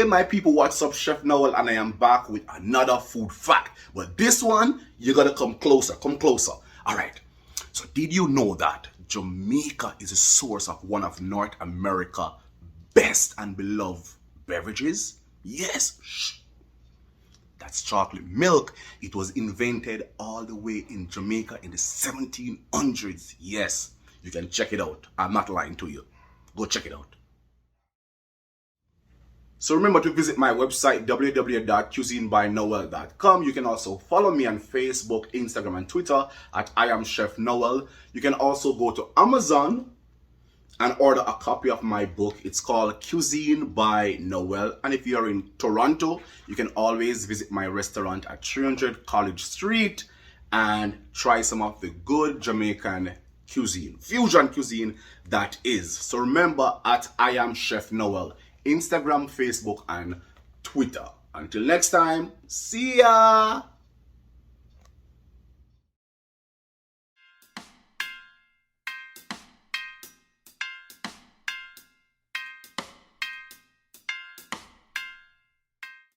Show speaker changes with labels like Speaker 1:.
Speaker 1: Hey my people, what's up? Chef Noel, and I am back with another food fact. But this one, you gotta come closer, Alright, so did you know that Jamaica is a source of one of North America's best and beloved beverages? Yes, that's chocolate milk. It was invented all the way in Jamaica in the 1700s. Yes, you can check it out. I'm not lying to you. Go check it out. So remember to visit my website www.cuisinbynoel.com. You can also follow me on Facebook, Instagram, and Twitter at I am Chef Noel. You can also go to Amazon and order a copy of my book. It's called Cuisine by Noel. And if you're in Toronto, you can always visit my restaurant at 300 College Street and try some of the good Jamaican cuisine, fusion cuisine that is. So remember at I am Chef Noel, Instagram, Facebook, and Twitter. Until next time, see ya!